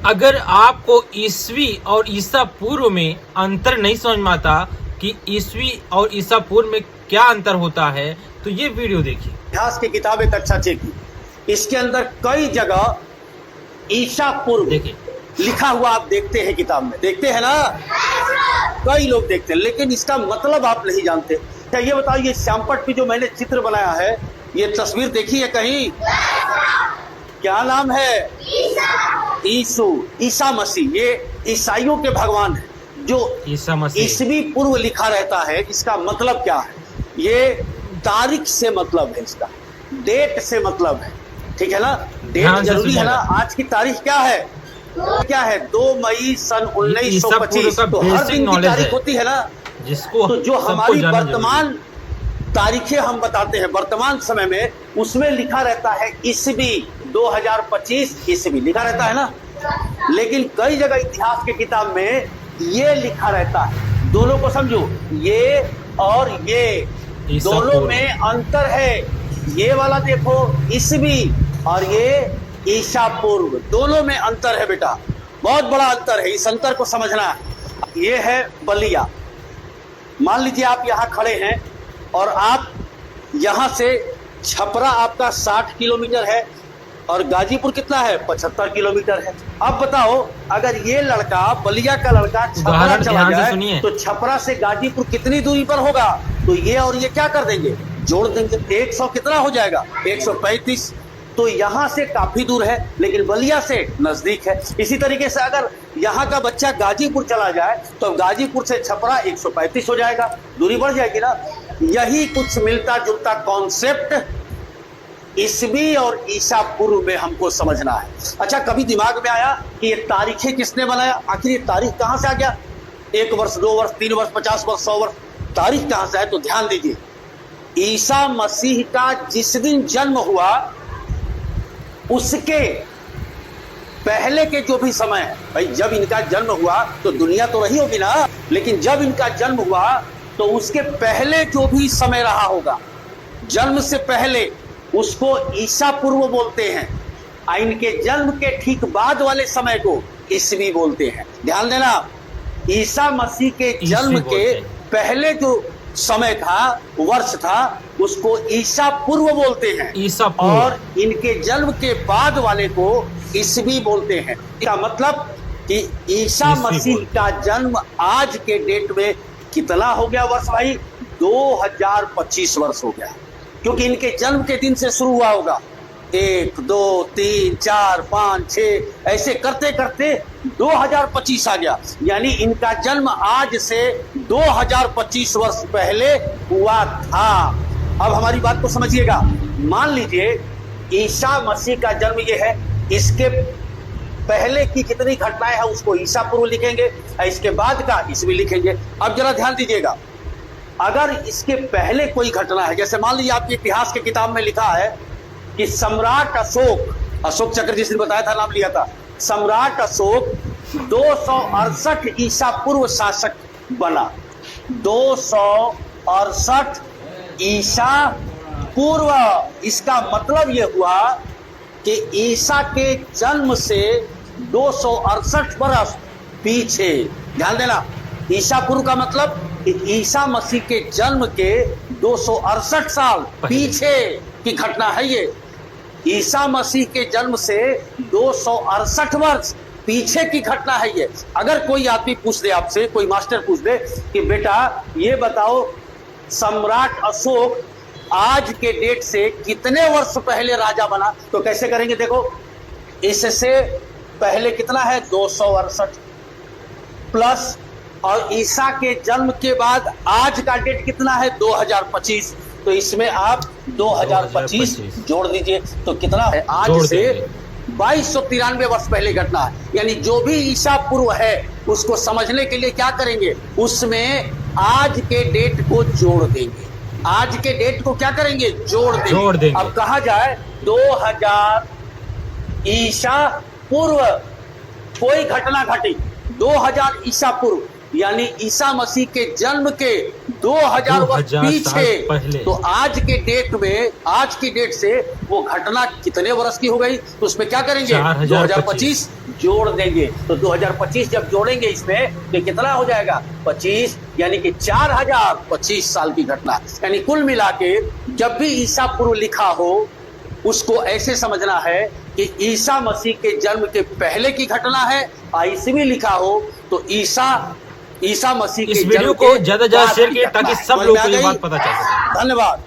अगर आपको ईसवी और ईसा पूर्व में अंतर नहीं समझ में आता कि ईसवी और ईसा पूर्व में क्या अंतर होता है, तो ये वीडियो देखिए। इतिहास की किताब एक अच्छा चेक की, इसके अंदर कई जगह ईसा पूर्व देखिए लिखा हुआ आप देखते हैं, किताब में देखते हैं ना, कई लोग देखते हैं, लेकिन इसका मतलब आप नहीं जानते। क्या ये बताओ, ये श्यामपट पे जो मैंने चित्र बनाया है, ये तस्वीर देखी है कहीं? क्या नाम है? ईसु, ईसा मसीह। ये ईसाइयों के भगवान है, जो ईसा मसीह ईसवी पूर्व लिखा रहता है। इसका मतलब क्या है? ये तारीख से मतलब है, इसका डेट से मतलब है, ठीक है ना? डेट जरूरी है ना। आज की तारीख क्या है? क्या है? 2 मई सन 1925। तो हर दिन की तारीख होती है ना, जिसको तो जो हमारी वर्तमान तारीखें हम बताते हैं वर्तमान समय में, उसमें लिखा रहता है ईसवी 2025 ईसवी लिखा रहता है ना। लेकिन कई जगह इतिहास की किताब में ये लिखा रहता है, दोनों को समझो, ये और ये दोनों में अंतर है। ये वाला देखो ईसवी और ये ईसा पूर्व, दोनों में अंतर है बेटा, बहुत बड़ा अंतर है। इस अंतर को समझना है। ये है बलिया। मान लीजिए आप यहाँ खड़े हैं और आप यहाँ से छपरा आपका 60 किलोमीटर है और गाजीपुर कितना है? 75 किलोमीटर है। अब बताओ, अगर ये लड़का, बलिया का लड़का छपरा चला जाए तो छपरा से गाजीपुर कितनी दूरी पर होगा? तो ये और ये क्या कर देंगे? जोड़ देंगे। 100 कितना हो जाएगा? 135। तो यहाँ से काफी दूर है, लेकिन बलिया से नजदीक है। इसी तरीके से अगर यहाँ का बच्चा गाजीपुर चला जाए तो गाजीपुर से छपरा 135 हो जाएगा, दूरी बढ़ जाएगी ना। यही कुछ मिलता जुलता कॉन्सेप्ट ईसवी और ईसा पूर्व में हमको समझना है। अच्छा, कभी दिमाग में आया कि ये तारीखें किसने बनाया? आखिर ये तारीख कहां से आ गया? 1 वर्ष, 2 वर्ष, 3 वर्ष, 50 वर्ष, 100 वर्ष, तारीख कहां से है? तो ध्यान दीजिए, ईसा मसीह का जिस दिन जन्म हुआ उसके पहले के जो भी समय है, भाई जब इनका जन्म हुआ तो दुनिया तो रही होगी ना, लेकिन जब इनका जन्म हुआ तो उसके पहले जो भी समय रहा होगा, जन्म से पहले, उसको ईसा पूर्व बोलते हैं। इनके जन्म के ठीक बाद वाले समय को ईसवी बोलते हैं। ध्यान देना, ईसा मसीह के जन्म के पहले जो समय था, वर्ष था, उसको ईसा पूर्व बोलते हैं। ईसा पूर्व। और इनके जन्म के बाद वाले को ईसवी बोलते हैं। इसका मतलब कि ईसा मसीह का जन्म आज के डेट में कितना हो गया वर्ष भाई? 2025 वर्ष हो गया, क्योंकि इनके जन्म के दिन से शुरू हुआ होगा। 1, 2, 3, 4, 5, 6 ऐसे करते करते 2025 आ गया। यानी इनका जन्म आज से 2025 वर्ष पहले हुआ था। अब हमारी बात को समझिएगा। मान लीजिए ईसा मसीह का जन्म ये है, इसके पहले की कितनी घटनाएं हैं उसको ईसा पूर्व लिखेंगे, इसके बाद का ईसवी लिखेंगे। अब जरा ध्यान दीजिएगा, अगर इसके पहले कोई घटना है, जैसे मान लीजिए आपकी इतिहास की किताब में लिखा है कि सम्राट अशोक चक्र जिसने बताया था, नाम लिया था, सम्राट अशोक 268 ईसा पूर्व शासक बना। 268 ईसा पूर्व, इसका मतलब यह हुआ कि ईसा के जन्म से 268 वर्ष पीछे। ध्यान देना, ईसा पूर्व का मतलब ईसा मसीह के जन्म के 268 साल पीछे की घटना है ये। ईसा मसीह के जन्म से 268 वर्ष पीछे की घटना है ये। अगर कोई आदमी पूछ दे आपसे, कोई मास्टर पूछ दे कि बेटा ये बताओ, सम्राट अशोक आज के डेट से कितने वर्ष पहले राजा बना, तो कैसे करेंगे? देखो, इससे पहले कितना है? 268 प्लस, और ईसा के जन्म के बाद आज का डेट कितना है? 2025। तो इसमें आप 2025 जोड़ दीजिए, तो कितना है? आज से 2293 वर्ष पहले घटना है। यानी जो भी ईसा पूर्व है उसको समझने के लिए क्या करेंगे? उसमें आज के डेट को जोड़ देंगे। आज के डेट को क्या करेंगे? जोड़ देंगे। अब कहा जाए 2000 ईसा पूर्व कोई घटना घटी, 2000 ईसा पूर्व, यानी ईसा मसीह के जन्म के 2000 वर्ष पीछे, तो आज के डेट में, आज की डेट से वो घटना कितने वर्ष की हो गई? तो उसमें क्या करेंगे? 2025 जोड़ देंगे तो 2025 जब जोड़ेंगे इसमें तो कितना हो जाएगा 25, यानी कि 4025 साल की घटना। यानी कुल मिला के जब भी ईसा पूर्व लिखा हो उसको ऐसे समझना है कि ईसा मसीह के जन्म के पहले की घटना है, और ईस्वी लिखा हो तो ईसा मसीह के इस जन्म वीडियो के को ज्यादा बाद शेयर की किए घटना ताकि है। सब समझ लोग में आ को ये गई? बात पता चल सके। धन्यवाद।